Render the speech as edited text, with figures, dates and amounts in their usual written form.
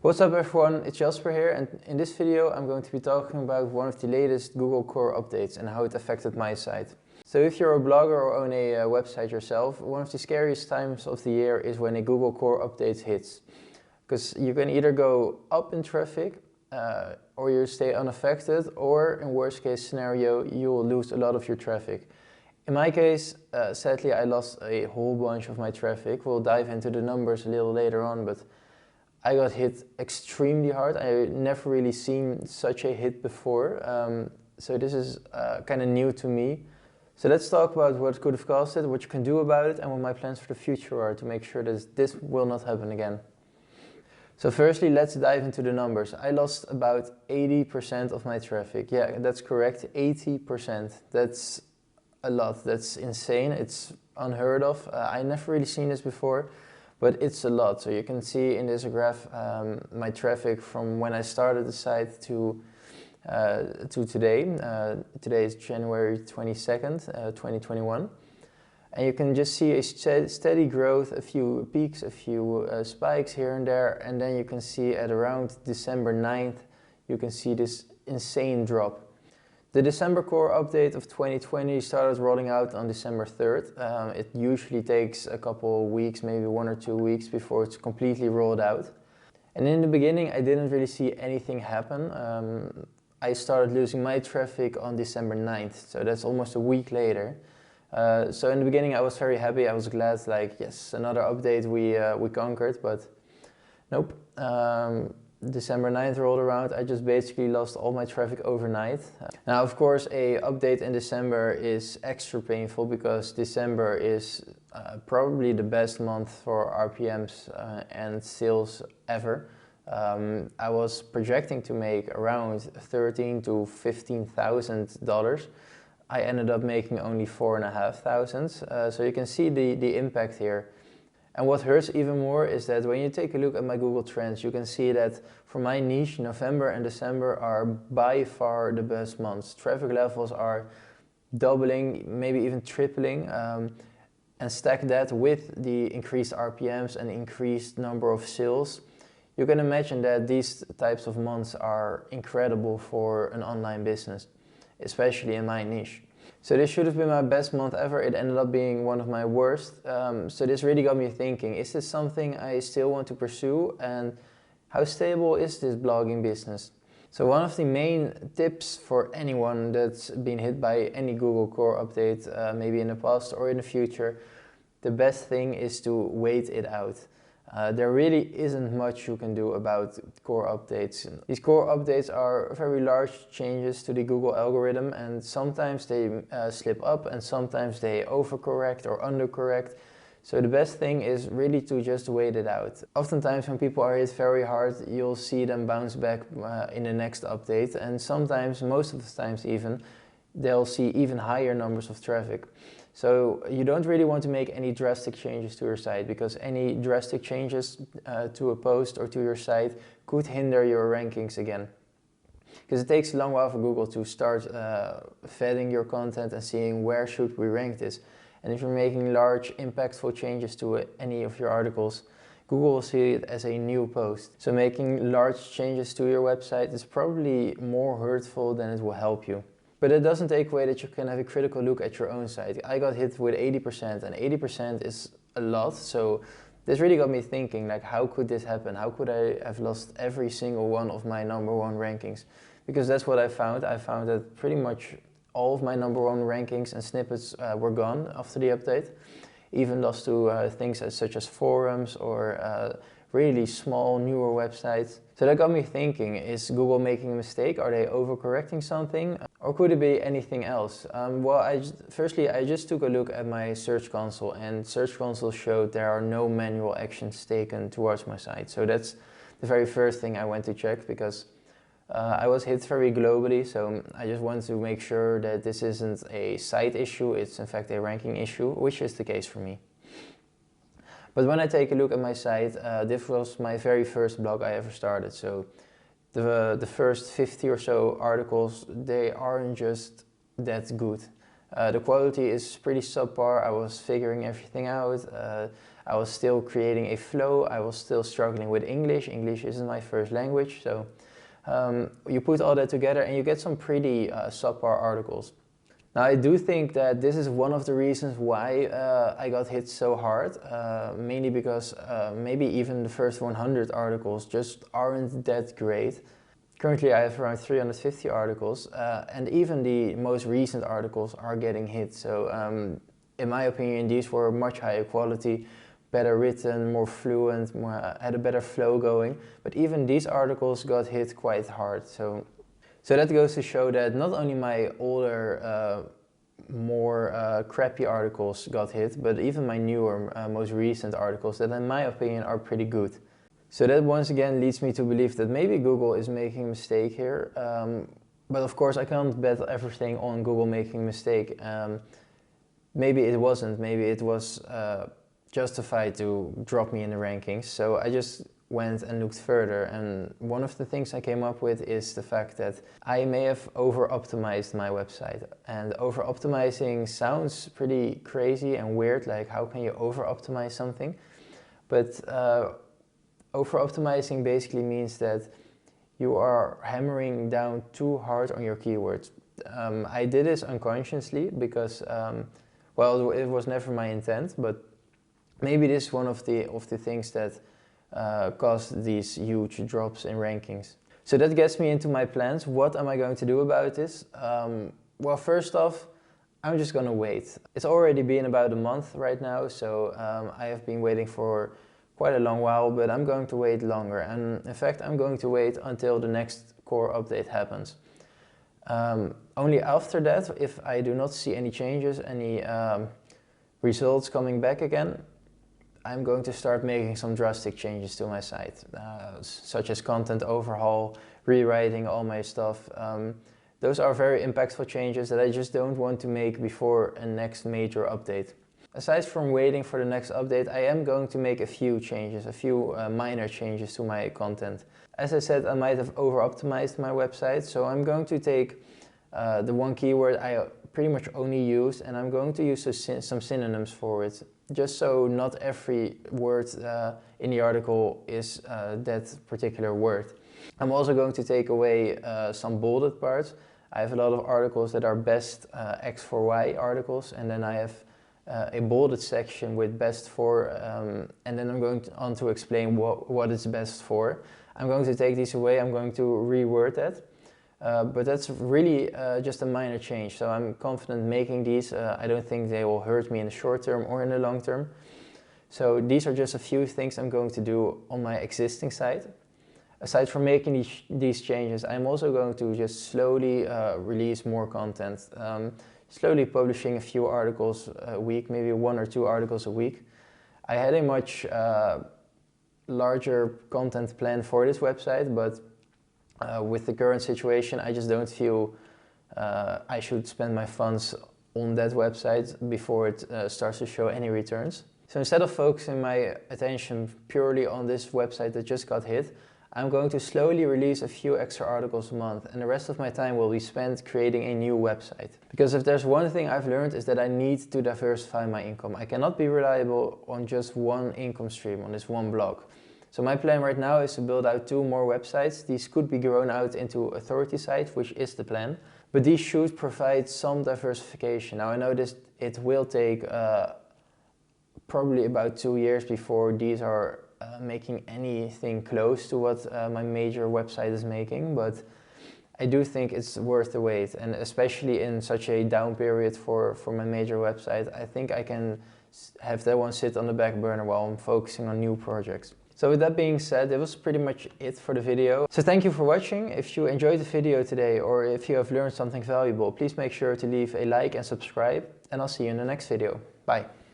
What's up everyone, it's Jasper here, and in this video I'm going to be talking about one of the latest Google core updates and how it affected my site. So if you're a blogger or own a website yourself, one of the scariest times of the year is when a Google core update hits. Because you can either go up in traffic or you stay unaffected, or in worst case scenario you will lose a lot of your traffic. In my case, sadly I lost a whole bunch of my traffic. We'll dive into the numbers a little later on, but I got hit extremely hard. I never really seen such a hit before, so this is kind of new to me. So let's talk about what could have caused it, what you can do about it, and what my plans for the future are to make sure that this will not happen again. So firstly, let's dive into the numbers. I lost about 80% of my traffic. Yeah, that's correct, 80%. That's a lot, that's insane, it's unheard of. I never really seen this before. But it's a lot. So you can see in this graph my traffic from when I started the site to today. Today is January 22nd, 2021. And you can just see a steady growth, a few peaks, a few spikes here and there. And then you can see at around December 9th, you can see this insane drop. The December core update of 2020 started rolling out on December 3rd. It usually takes a couple weeks, maybe 1 or 2 weeks before it's completely rolled out. And in the beginning I didn't really see anything happen. I started losing my traffic on December 9th, so that's almost a week later. So in the beginning I was very happy, I was glad, like yes, another update we conquered, but nope. December 9th rolled around, I just basically lost all my traffic overnight. Now of course a update in December is extra painful because December is probably the best month for RPMs and sales ever. I was projecting to make around $13,000 to $15,000. I ended up making only $4,500, so you can see the impact here. And what hurts even more is that when you take a look at my Google Trends, you can see that for my niche, November and December are by far the best months. Traffic levels are doubling, maybe even tripling, and stack that with the increased RPMs and increased number of sales. You can imagine that these types of months are incredible for an online business, especially in my niche. So this should have been my best month ever. It ended up being one of my worst. So this really got me thinking, is this something I still want to pursue? And how stable is this blogging business? So one of the main tips for anyone that's been hit by any Google core update, maybe in the past or in the future, the best thing is to wait it out. There really isn't much you can do about core updates. These core updates are very large changes to the Google algorithm, and sometimes they slip up and sometimes they overcorrect or undercorrect. So the best thing is really to just wait it out. Oftentimes when people are hit very hard, you'll see them bounce back in the next update, and sometimes, most of the times even, they'll see even higher numbers of traffic. So you don't really want to make any drastic changes to your site, because any drastic changes to a post or to your site could hinder your rankings again. Because it takes a long while for Google to start vetting your content and seeing where should we rank this. And if you're making large impactful changes to any of your articles, Google will see it as a new post. So making large changes to your website is probably more hurtful than it will help you. But it doesn't take away that you can have a critical look at your own site. I got hit with 80%, and 80% is a lot. So this really got me thinking, like, how could this happen? How could I have lost every single one of my #1 rankings? Because that's what I found. I found that pretty much all of my #1 rankings and snippets were gone after the update. Even lost to things such as forums or really small, newer websites. So that got me thinking, is Google making a mistake? Are they overcorrecting something? Or could it be anything else? Well, firstly, I just took a look at my Search Console, and Search Console showed there are no manual actions taken towards my site. So that's the very first thing I went to check, because I was hit very globally, so I just wanted to make sure that this isn't a site issue, it's in fact a ranking issue, which is the case for me. But when I take a look at my site, this was my very first blog I ever started. So the first 50 or so articles, they aren't just that good. The quality is pretty subpar. I was figuring everything out. I was still creating a flow. I was still struggling with English. English isn't my first language, so you put all that together and you get some pretty subpar articles. Now, I do think that this is one of the reasons why I got hit so hard, mainly because maybe even the first 100 articles just aren't that great. Currently I have around 350 articles, and even the most recent articles are getting hit. So in my opinion, these were much higher quality, better written, more fluent, had a better flow going, but even these articles got hit quite hard. So that goes to show that not only my older, more crappy articles got hit, but even my newer, most recent articles that in my opinion are pretty good. So that once again leads me to believe that maybe Google is making a mistake here. But of course I can't bet everything on Google making a mistake. Maybe it wasn't, maybe it was justified to drop me in the rankings. So I just went and looked further, and one of the things I came up with is the fact that I may have over-optimized my website. And over-optimizing sounds pretty crazy and weird, like how can you over-optimize something? But over-optimizing basically means that you are hammering down too hard on your keywords. I did this unconsciously because, well, it was never my intent, but maybe this is one of the things that caused these huge drops in rankings. So that gets me into my plans. What am I going to do about this? Well, first off, I'm just gonna wait. It's already been about a month right now, so I have been waiting for quite a long while, but I'm going to wait longer. And in fact, I'm going to wait until the next core update happens. Only after that, if I do not see any changes, any results coming back again, I'm going to start making some drastic changes to my site, such as content overhaul, rewriting all my stuff. Those are very impactful changes that I just don't want to make before a next major update. Aside from waiting for the next update, I am going to make a few changes, a few minor changes to my content. As I said, I might have over-optimized my website, so I'm going to take the one keyword I pretty much only use, and I'm going to use some synonyms for it, just so not every word in the article is that particular word. I'm also going to take away some bolded parts. I have a lot of articles that are best X for Y articles, and then I have a bolded section with best for, and then I'm going on to explain what it's best for. I'm going to take these away, I'm going to reword that. But that's really just a minor change, so I'm confident making these. I don't think they will hurt me in the short term or in the long term. So these are just a few things I'm going to do on my existing site. Aside from making these changes, I'm also going to just slowly release more content. Slowly publishing a few articles a week, maybe 1 or 2 articles a week. I had a much larger content plan for this website, but with the current situation, I just don't feel I should spend my funds on that website before it starts to show any returns. So instead of focusing my attention purely on this website that just got hit, I'm going to slowly release a few extra articles a month, and the rest of my time will be spent creating a new website. Because if there's one thing I've learned, is that I need to diversify my income. I cannot be reliable on just one income stream, on this one blog. So my plan right now is to build out 2 more websites. These could be grown out into authority sites, which is the plan. But these should provide some diversification. Now I know it will take probably about 2 years before these are making anything close to what my major website is making, but I do think it's worth the wait, and especially in such a down period for my major website, I think I can have that one sit on the back burner while I'm focusing on new projects. So with that being said, that was pretty much it for the video. So thank you for watching. If you enjoyed the video today, or if you have learned something valuable, please make sure to leave a like and subscribe, and I'll see you in the next video. Bye.